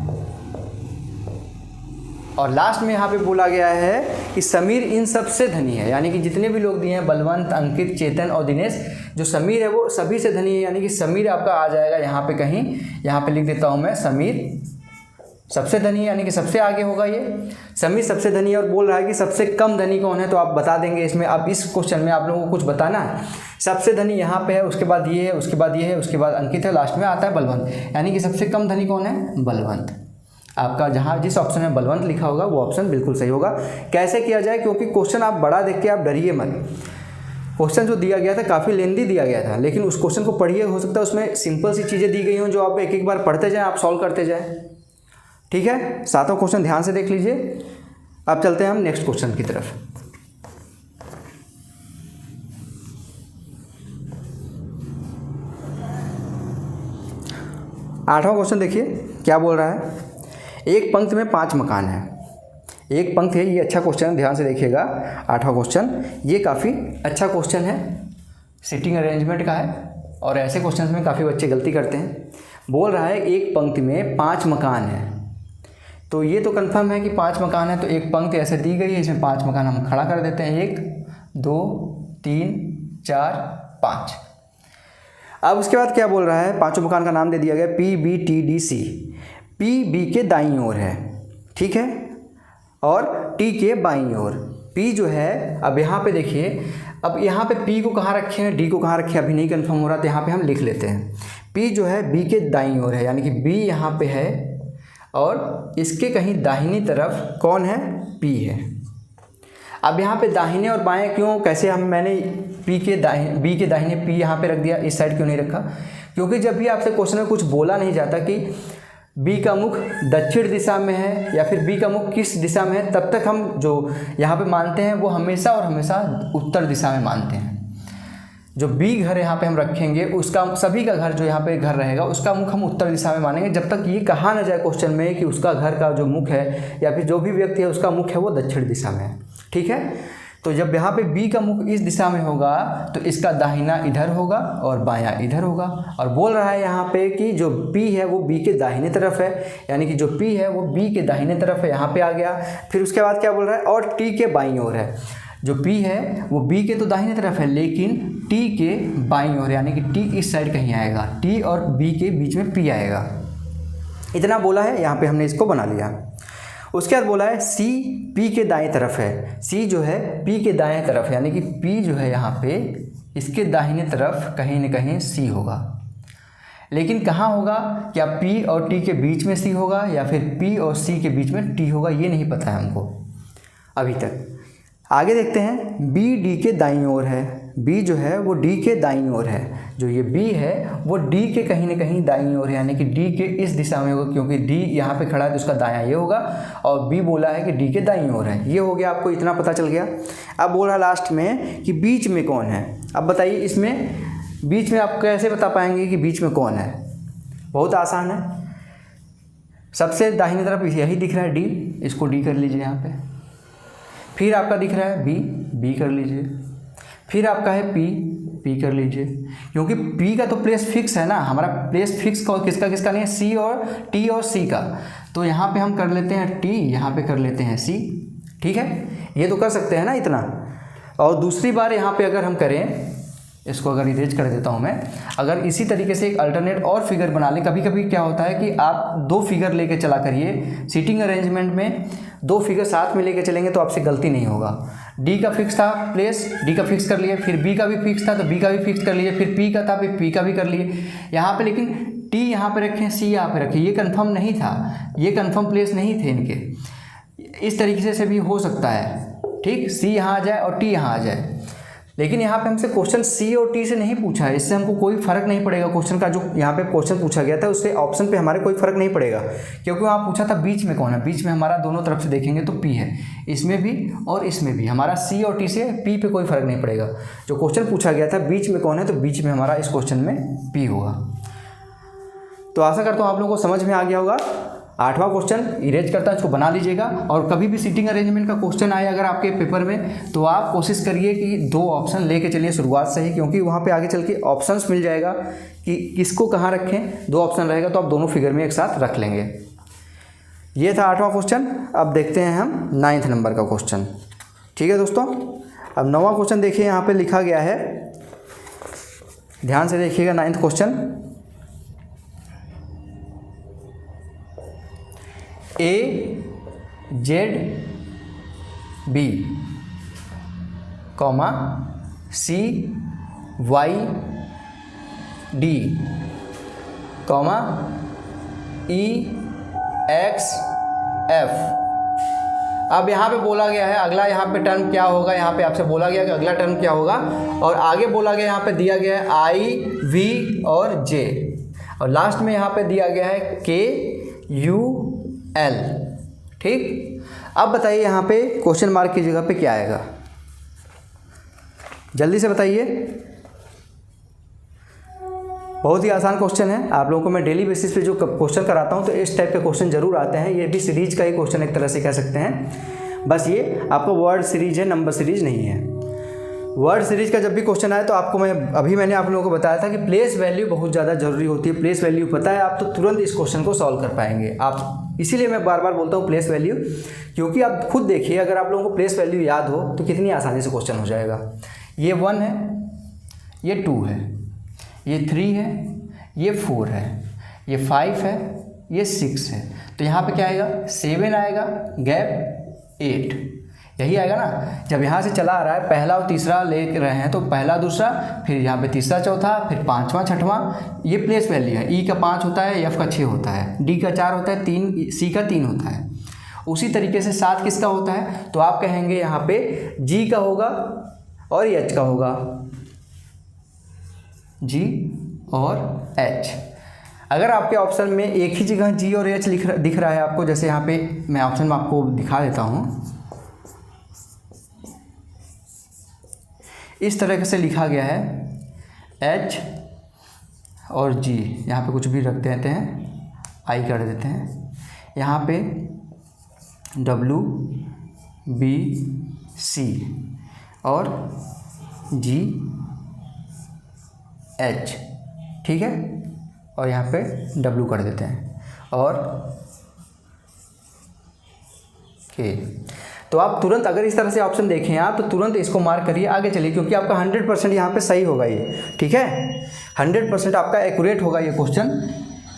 और लास्ट में यहाँ पे बोला गया है कि समीर इन सब से धनी है, यानी कि जितने भी लोग दिए हैं बलवंत, अंकित, चेतन और दिनेश, जो समीर है वो सभी से धनी है, यानी कि समीर आपका आ जाएगा यहाँ पे कहीं। यहाँ पे लिख देता हूँ मैं, समीर सबसे धनी है, यानी कि सबसे आगे होगा ये, समीर सबसे धनी है। और बोल रहा है कि सबसे कम धनी कौन है, तो आप बता देंगे इसमें। अब इस क्वेश्चन में आप लोगों को कुछ बताना है। सबसे धनी यहाँ पे है, उसके बाद ये है, उसके बाद ये है, उसके बाद अंकित है, लास्ट में आता है बलवंत, यानी कि सबसे कम धनी कौन है, बलवंत। आपका जहाँ जिस ऑप्शन में बलवंत लिखा होगा वो ऑप्शन बिल्कुल सही होगा। कैसे किया जाए, क्योंकि क्वेश्चन आप बड़ा देख के आप डरिए मत। क्वेश्चन जो दिया गया था काफ़ी लेंदी दिया गया था, लेकिन उस क्वेश्चन को पढ़िए, हो सकता है उसमें सिंपल सी चीज़ें दी गई हों जो आप एक एक बार पढ़ते जाएँ, आप सॉल्व करते जाएँ, ठीक है। सातों क्वेश्चन ध्यान से देख लीजिए। अब चलते हैं हम नेक्स्ट क्वेश्चन की तरफ। आठवां क्वेश्चन देखिए क्या बोल रहा है, एक पंक्ति में 5 मकान है। एक पंक्ति है, ये अच्छा क्वेश्चन है, ध्यान से देखिएगा। आठवां क्वेश्चन ये काफ़ी अच्छा क्वेश्चन है, सीटिंग अरेंजमेंट का है, और ऐसे क्वेश्चन में काफ़ी बच्चे गलती करते हैं। बोल रहा है एक पंक्ति में 5 मकान है, तो ये तो कंफर्म है कि 5 मकान है, तो एक पंक्ति ऐसे दी गई है, इसमें 5 मकान हम खड़ा कर देते हैं, 1 2 3 4 5। अब उसके बाद क्या बोल रहा है, 5 मकान का नाम दे दिया गया PBTDC। P B के दाईं ओर है, ठीक है, और T के बाईं ओर। P जो है, अब यहाँ पे देखिए, अब यहाँ पे P को कहाँ रखे हैं, D को कहाँ रखे हैं अभी नहीं कंफर्म हो रहा, तो यहाँ पे हम लिख लेते हैं। P जो है B के दाईं ओर है, यानी कि B यहाँ पे है और इसके कहीं दाहिनी तरफ कौन है, P है। अब यहाँ पे दाहिने और बाएं क्यों, कैसे मैंने B के दाहिने P यहाँ पे रख दिया, इस साइड क्यों नहीं रखा, क्योंकि जब भी आपसे क्वेश्चन में कुछ बोला नहीं जाता कि B का मुख दक्षिण दिशा में है या फिर B का मुख किस दिशा में है, तब तक हम जो यहाँ पे मानते हैं वो हमेशा और हमेशा उत्तर दिशा में मानते हैं। जो B घर यहाँ पे हम रखेंगे, उसका सभी का घर जो यहाँ पे घर रहेगा उसका मुख हम उत्तर दिशा में मानेंगे, जब तक ये कहा ना जाए क्वेश्चन में कि उसका घर का जो मुख है या फिर जो भी व्यक्ति है उसका मुख है वो दक्षिण दिशा में है। ठीक है, तो जब यहाँ पे B का मुख इस दिशा में होगा तो इसका दाहिना इधर होगा और बायां इधर होगा। और बोल रहा है यहाँ पे कि जो P है वो B के दाहिने तरफ है, यानी कि जो P है वो B के दाहिने तरफ है, यहाँ पे आ गया। फिर उसके बाद क्या बोल रहा है, और T के बाईं ओर है। जो P है वो B के तो दाहिने तरफ है लेकिन T के बाईं ओर, यानी कि T इस साइड कहीं आएगा, T और B के बीच में P आएगा। इतना बोला है, यहाँ पे हमने इसको बना लिया। उसके बाद बोला है C P के दाएं तरफ है। C जो है P के दाएं तरफ, यानी कि P जो है यहाँ पे इसके दाहिने तरफ कहीं न कहीं C होगा। लेकिन कहाँ होगा, क्या P और T के बीच में C होगा या फिर P और C के बीच में T होगा, ये नहीं पता है हमको अभी तक। आगे देखते हैं, B D के दाईं ओर है। B जो है वो D के दाईं ओर है। जो ये B है वो D के कहीं न कहीं दाईं ओर है, यानी कि D के इस दिशा में होगा, क्योंकि D यहाँ पे खड़ा है तो उसका दायां ये होगा और B बोला है कि D के दाईं ओर है। ये हो गया, आपको इतना पता चल गया। अब बोल रहा लास्ट में कि बीच में कौन है। अब बताइए इसमें बीच में आप कैसे बता पाएंगे कि बीच में कौन है। बहुत आसान है, सबसे दाहिनी तरफ यही दिख रहा है D, इसको D कर लीजिए यहाँ पे। फिर आपका दिख रहा है B कर लीजिए। फिर आपका है P कर लीजिए, क्योंकि P का तो प्लेस फिक्स है ना, हमारा प्लेस फिक्स किसका किसका नहीं है, C और T और C का। तो यहाँ पे हम कर लेते हैं T, यहाँ पे कर लेते हैं C। ठीक है, ये तो कर सकते हैं ना इतना। और दूसरी बार यहाँ पे अगर हम करें, इसको अगर इरेज कर देता हूँ मैं, अगर इसी तरीके से एक अल्टरनेट और फिगर बना लें। कभी कभी क्या होता है कि आप दो फिगर लेके चला करिए, सीटिंग अरेंजमेंट में दो फिगर साथ में लेके चलेंगे तो आपसे गलती नहीं होगा। D का फिक्स था प्लेस, D का फिक्स कर लिए, फिर B का भी फिक्स था तो B का भी फिक्स कर लिए, फिर P का था फिर P का भी कर लिए यहाँ पे। लेकिन T यहाँ पे रखें, C यहाँ पे रखें, ये कंफर्म नहीं था, ये कंफर्म प्लेस नहीं थे इनके। इस तरीके से भी हो सकता है, ठीक, C यहाँ आ जाए और T यहाँ आ जाए। लेकिन यहाँ पे हमसे क्वेश्चन C और T से नहीं पूछा है, इससे हमको कोई फ़र्क नहीं पड़ेगा। क्वेश्चन का जो यहाँ पे क्वेश्चन पूछा गया था उससे ऑप्शन पे हमारे कोई फ़र्क नहीं पड़ेगा, क्योंकि वहाँ पूछा था बीच में कौन है। बीच में हमारा दोनों तरफ से देखेंगे तो P है, इसमें भी और इसमें भी। हमारा C और T से P पे कोई फ़र्क नहीं पड़ेगा। जो क्वेश्चन पूछा गया था बीच में कौन है, तो बीच में हमारा इस क्वेश्चन में P होगा। तो आशा करता हूँ आप लोगों को समझ में आ गया होगा। 8वां क्वेश्चन इरेज करता है, इसको बना लीजिएगा। और कभी भी सीटिंग अरेंजमेंट का क्वेश्चन आए अगर आपके पेपर में, तो आप कोशिश करिए कि 2 ऑप्शन लेके चलिए शुरुआत से ही, क्योंकि वहाँ पे आगे चल के ऑप्शंस मिल जाएगा कि किसको कहाँ रखें। 2 ऑप्शन रहेगा तो आप दोनों फिगर में एक साथ रख लेंगे। ये था 8वां क्वेश्चन। अब देखते हैं हम 9th नंबर का क्वेश्चन। ठीक है दोस्तों, अब 9वां क्वेश्चन देखिए, यहाँ पर लिखा गया है, ध्यान से देखिएगा। 9th question, AZB, CYD, EXF। अब यहाँ पे बोला गया है अगला यहाँ पे टर्म क्या होगा। यहाँ पे आपसे बोला गया कि अगला टर्म क्या होगा, और आगे बोला गया यहाँ पे दिया गया है I, V और J, और लास्ट में यहाँ पे दिया गया है KUL। ठीक, अब बताइए यहाँ पे क्वेश्चन मार्क की जगह पे क्या आएगा, जल्दी से बताइए। बहुत ही आसान क्वेश्चन है, आप लोगों को मैं डेली बेसिस पे जो क्वेश्चन कराता हूँ तो इस टाइप के क्वेश्चन जरूर आते हैं। ये भी सीरीज का ही क्वेश्चन एक तरह से कह सकते हैं, बस ये आपका वर्ड सीरीज है, नंबर सीरीज नहीं है। वर्ड सीरीज का जब भी क्वेश्चन आए तो आपको मैंने आप लोगों को बताया था कि प्लेस वैल्यू बहुत ज़्यादा जरूरी होती है। प्लेस वैल्यू पता है आप तो तुरंत इस क्वेश्चन को सॉल्व कर पाएंगे आप। इसीलिए मैं बार बार बोलता हूँ प्लेस वैल्यू, क्योंकि आप खुद देखिए अगर आप लोगों को प्लेस वैल्यू याद हो तो कितनी आसानी से क्वेश्चन हो जाएगा। ये 1 है, ये 2 है, ये 3 है, ये 4 है, ये 5 है, ये 6 है। तो यहाँ पे क्या आएगा, 7 आएगा, गैप 8। यही आएगा ना। जब यहाँ से चला आ रहा है, पहला और तीसरा ले रहे हैं तो पहला दूसरा, फिर यहाँ पे तीसरा चौथा, फिर पाँचवा छठवां, ये प्लेस वैल्यू है। ई का 5 होता है, एफ का 6 होता है, डी का 4 होता है, 3 सी का 3 होता है। उसी तरीके से 7 किसका होता है, तो आप कहेंगे यहाँ पे जी का होगा और एच का होगा, जी और एच। अगर आपके ऑप्शन में एक ही जगह जी और एच दिख रहा है आपको, जैसे यहाँ पे मैं ऑप्शन में आपको दिखा देता हूँ, इस तरह से लिखा गया है एच और जी, यहाँ पे कुछ भी रख देते हैं, आई कर देते हैं, यहाँ पे डब्ल्यू बी सी और जी एच, ठीक है, और यहाँ पे डब्ल्यू कर देते हैं और के। तो आप तुरंत अगर इस तरह से ऑप्शन देखें आप, तो तुरंत इसको मार्क करिए, आगे चलिए, क्योंकि आपका 100% यहाँ पे सही होगा ये, ठीक है, 100% आपका एक्यूरेट होगा ये क्वेश्चन।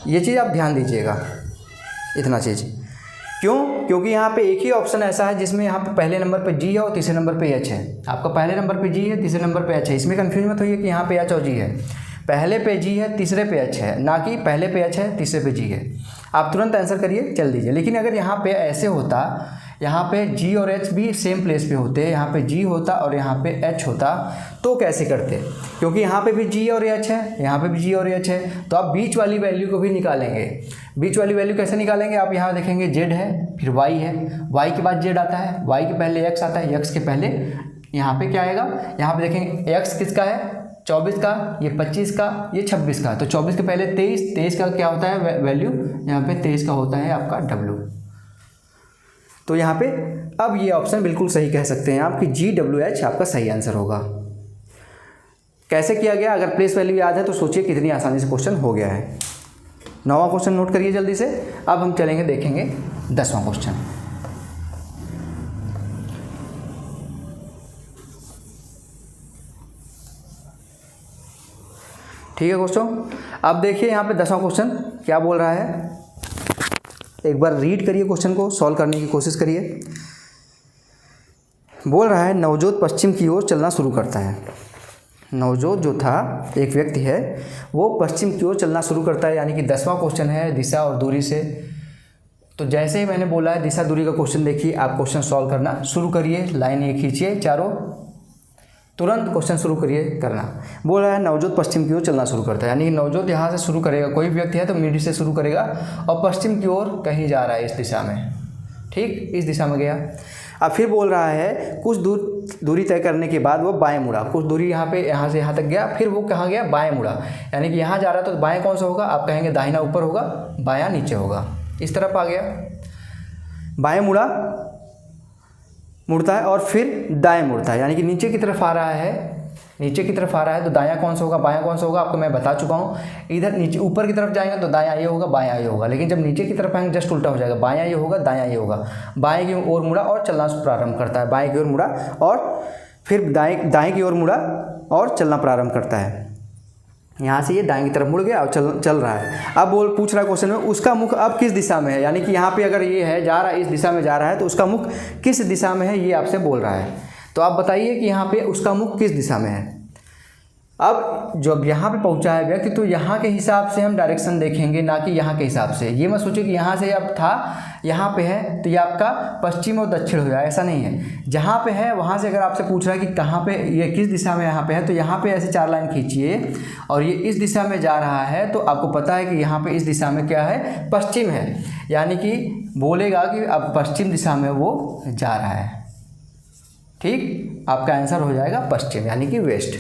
ये चीज़ आप ध्यान दीजिएगा, इतना चीज़। क्यों? क्योंकि यहाँ पे एक ही ऑप्शन ऐसा है जिसमें यहाँ पे पहले नंबर पे जी है और तीसरे नंबर पे एच है। आपका पहले नंबर पे जी है, तीसरे नंबर पे एच है, इसमें कन्फ्यूज मत होइए कि यहाँ पे एच और जी है। पहले पे जी है, तीसरे पे एच है, ना कि पहले पे एच है, तीसरे पे जी है। आप तुरंत आंसर करिए, चल दीजिए। लेकिन अगर यहाँ पे ऐसे होता, यहाँ पे जी और एच भी सेम प्लेस पे होते, यहाँ पे जी होता और यहाँ पे एच होता, तो कैसे करते? क्योंकि यहाँ पे भी जी और एच है, यहाँ पे भी जी और एच है, तो आप बीच वाली वैल्यू को भी निकालेंगे। बीच वाली वैल्यू कैसे निकालेंगे? आप यहाँ देखेंगे जेड है, फिर वाई है, वाई के बाद जेड आता है, वाई के पहले एक्स आता है, एक्स के पहले यहाँ पे क्या आएगा? यहाँ पे देखेंगे एक्स किसका है? 24 का, ये 25 का, ये 26 का। तो 24 के पहले 23, 23 का क्या होता है वैल्यू? यहाँ पे 23 का होता है आपका डब्ल्यू। तो यहाँ पे अब ये ऑप्शन बिल्कुल सही कह सकते हैं आप कि जी डब्ल्यू एच आपका सही आंसर होगा। कैसे किया गया? अगर प्लेस वैल्यू याद है तो सोचिए कितनी आसानी से क्वेश्चन हो गया है। 9वां क्वेश्चन नोट करिए जल्दी से। अब हम चलेंगे, देखेंगे 10वां क्वेश्चन। ठीक है दोस्तों, अब देखिए यहाँ पे 10वां क्वेश्चन क्या बोल रहा है। एक बार रीड करिए क्वेश्चन को, सॉल्व करने की कोशिश करिए। बोल रहा है नवजोत पश्चिम की ओर चलना शुरू करता है। नवजोत जो था एक व्यक्ति है, वो पश्चिम की ओर चलना शुरू करता है, यानी कि 10वां क्वेश्चन है दिशा और दूरी से। तो जैसे ही मैंने बोला है दिशा दूरी का क्वेश्चन, देखिए आप क्वेश्चन सॉल्व करना शुरू करिए, लाइन ये खींचिए चारों, तुरंत क्वेश्चन शुरू करिए करना। बोल रहा है नवजोत पश्चिम की ओर चलना शुरू करता है, यानी कि नवजोत यहाँ से शुरू करेगा, कोई व्यक्ति है तो मिडिल से शुरू करेगा और पश्चिम की ओर कहीं जा रहा है इस दिशा में, ठीक, इस दिशा में गया। अब फिर बोल रहा है कुछ दूरी तय करने के बाद वो बाएं मुड़ा। कुछ दूरी यहाँ पे, यहाँ से यहाँ तक गया, फिर वो कहाँ गया? बाएं मुड़ा, यानी कि यहाँ जा रहा था तो बाएं कौन सा होगा? आप कहेंगे दाहिना ऊपर होगा, बायां नीचे होगा। इस तरफ आ गया, बाएं मुड़ता है और फिर दाएं मुड़ता है, यानी कि नीचे की तरफ आ रहा है, नीचे की तरफ आ रहा है तो दायां कौन सा होगा, बायां कौन सा होगा, आपको मैं बता चुका हूँ। इधर नीचे ऊपर की तरफ जाएंगे तो दायां ये होगा, बायां ये होगा, लेकिन जब नीचे की तरफ आएंगे जस्ट उल्टा हो जाएगा, बायां ये होगा, दायां ये होगा। बाएं की ओर मुड़ा और चलना प्रारंभ करता है, बाएं की ओर मुड़ा और फिर दाएं की ओर मुड़ा और चलना प्रारंभ करता है। यहाँ से ये दाएं की तरफ मुड़ गया और चल रहा है। अब पूछ रहा है क्वेश्चन में उसका मुख अब किस दिशा में है, यानी कि यहाँ पे अगर ये है जा रहा है, इस दिशा में जा रहा है, तो उसका मुख किस दिशा में है ये आपसे बोल रहा है। तो आप बताइए कि यहाँ पे उसका मुख किस दिशा में है। अब जब यहाँ पे पहुँचा है व्यक्ति, तो यहाँ के हिसाब से हम डायरेक्शन देखेंगे, ना कि यहाँ के हिसाब से। ये मत सोचिए कि यहाँ से अब था, यहाँ पे है तो ये आपका पश्चिम और दक्षिण हो जाए, ऐसा नहीं है। जहाँ पे है वहाँ से अगर आपसे पूछ रहा है कि कहाँ पे, ये किस दिशा में यहाँ पे है, तो यहाँ पे ऐसे 4 लाइन खींचिए और ये इस दिशा में जा रहा है, तो आपको पता है कि यहाँ पे इस दिशा में क्या है? पश्चिम है, यानी कि बोलेगा कि अब पश्चिम दिशा में वो जा रहा है, ठीक। आपका आंसर हो जाएगा पश्चिम, यानी कि वेस्ट।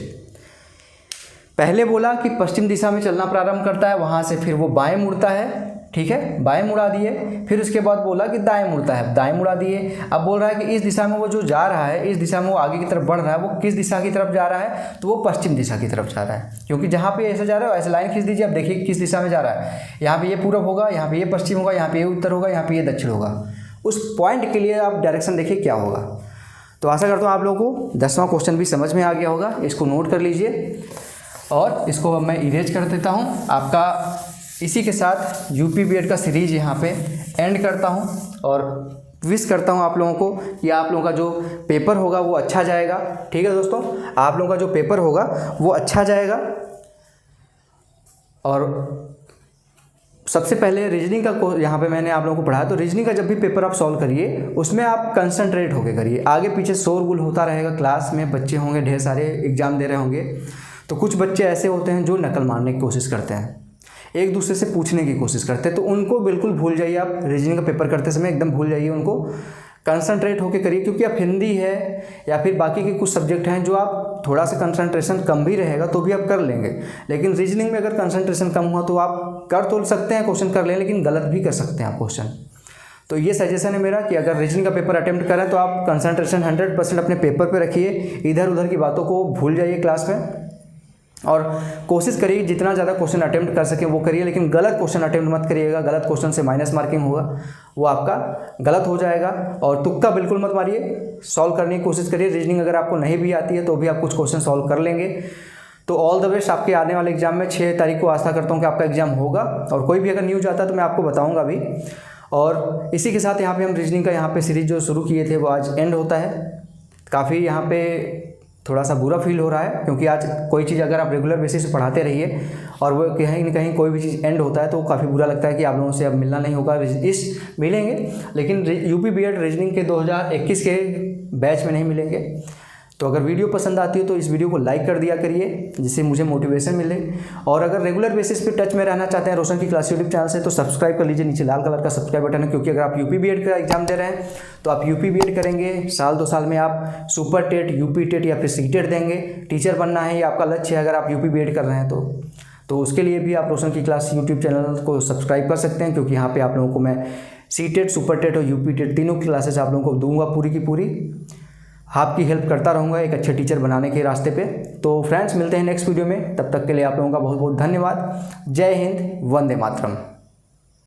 पहले बोला कि पश्चिम दिशा में चलना प्रारंभ करता है, वहाँ से फिर वो बाएं मुड़ता है, ठीक है, बाएं मुड़ा दिए। फिर उसके बाद बोला कि दाएं मुड़ता है, दाएं मुड़ा दिए। अब बोल रहा है कि इस दिशा में वो जो जा रहा है, इस दिशा में वो आगे की तरफ बढ़ रहा है, वो किस दिशा की तरफ जा रहा है? तो वो पश्चिम दिशा की तरफ जा रहा है, क्योंकि जहाँ पे ऐसे जा रहा है ऐसे लाइन खींच दीजिए। अब देखिए किस दिशा में जा रहा है, यहाँ पे ये पूरब होगा, यहाँ पे ये पश्चिम होगा, यहाँ पे ये उत्तर होगा, यहाँ पे ये दक्षिण होगा। उस पॉइंट के लिए आप डायरेक्शन देखिए क्या होगा। तो आशा करता हूँ आप लोगों को 10वां क्वेश्चन भी समझ में आ गया होगा। इसको नोट कर लीजिए और इसको अब मैं इरेज कर देता हूँ। आपका इसी के साथ यूपी बीएड का सीरीज यहाँ पे एंड करता हूँ और विश करता हूँ आप लोगों को कि आप लोगों का जो पेपर होगा वो अच्छा जाएगा। ठीक है दोस्तों, आप लोगों का जो पेपर होगा वो अच्छा जाएगा। और सबसे पहले रीजनिंग का यहाँ पे मैंने आप लोगों को पढ़ाया, तो रीजनिंग का जब भी पेपर आप सॉल्व करिए उसमें आप कंसंट्रेट होकर करिए। आगे पीछे शोरगुल होता रहेगा, क्लास में बच्चे होंगे ढेर सारे एग्जाम दे रहे होंगे, तो कुछ बच्चे ऐसे होते हैं जो नकल मारने की कोशिश करते हैं, एक दूसरे से पूछने की कोशिश करते हैं, तो उनको बिल्कुल भूल जाइए। आप रीजनिंग का पेपर करते समय एकदम भूल जाइए उनको, कंसंट्रेट होकर करिए। क्योंकि आप हिंदी है या फिर बाकी के कुछ सब्जेक्ट हैं जो आप थोड़ा सा कंसंट्रेशन कम भी रहेगा तो भी आप कर लेंगे, लेकिन रीजनिंग में अगर कंसंट्रेशन कम हुआ तो आप कर तो सकते हैं, क्वेश्चन कर लें, लेकिन गलत भी कर सकते हैं आप क्वेश्चन। तो ये सजेशन है मेरा कि अगर रीजनिंग का पेपर अटेम्प्ट करें तो आप कंसंट्रेशन 100% अपने पेपर पे रखिए, इधर उधर की बातों को भूल जाइए क्लास में, और कोशिश करिए जितना ज़्यादा क्वेश्चन अटेम्प्ट कर सकें वो करिए, लेकिन गलत क्वेश्चन अटेम्प्ट मत करिएगा। गलत क्वेश्चन से माइनस मार्किंग होगा, वो आपका गलत हो जाएगा। और तुक्का बिल्कुल मत मारिए, सॉल्व करने की कोशिश करिए। रीजनिंग अगर आपको नहीं भी आती है तो भी आप कुछ क्वेश्चन सॉल्व कर लेंगे। तो ऑल द बेस्ट आपके आने वाले एग्जाम में। 6 तारीख को आशा करता हूँ कि आपका एग्जाम होगा, और कोई भी अगर न्यूज़ आता है तो मैं आपको बताऊँगा भी। और इसी के साथ यहाँ पर हम रीजनिंग का यहाँ पर सीरीज जो शुरू किए थे वो आज एंड होता है। काफ़ी यहाँ पे थोड़ा सा बुरा फील हो रहा है, क्योंकि आज कोई चीज़ अगर आप रेगुलर बेसिस पे पढ़ाते रहिए और वो कहीं न कहीं कोई भी चीज़ एंड होता है तो काफ़ी बुरा लगता है कि आप लोगों से अब मिलना नहीं होगा। मिलेंगे, लेकिन यूपी बीएड रीजनिंग के 2021 के बैच में नहीं मिलेंगे। तो अगर वीडियो पसंद आती है तो इस वीडियो को लाइक कर दिया करिए, जिससे मुझे मोटिवेशन मिले। और अगर रेगुलर बेसिस पे टच में रहना चाहते हैं रोशन की क्लास यूट्यूब चैनल से, तो सब्सक्राइब कर लीजिए, नीचे लाल कलर का सब्सक्राइब बटन है। क्योंकि अगर आप यूपी बीएड का एग्जाम दे रहे हैं तो आप यूपी बीएड करेंगे, साल 2 साल में आप सुपर टेट, यूपी टेट या फिर सीटेट देंगे। टीचर बनना है, ये आपका लक्ष्य है अगर आप यूपी बीएड कर रहे हैं तो उसके लिए भी आप रोशन की क्लास यूट्यूब चैनल को सब्सक्राइब कर सकते हैं। क्योंकि यहाँ पर आप लोगों को मैं सीटेट, सुपर टेट और यूपी टेट तीनों क्लासेस आप लोगों को दूंगा, पूरी की पूरी आपकी हेल्प करता रहूँगा एक अच्छे टीचर बनाने के रास्ते पे। तो फ्रेंड्स, मिलते हैं नेक्स्ट वीडियो में, तब तक के लिए आप लोगों का बहुत बहुत धन्यवाद। जय हिंद, वंदे मातरम।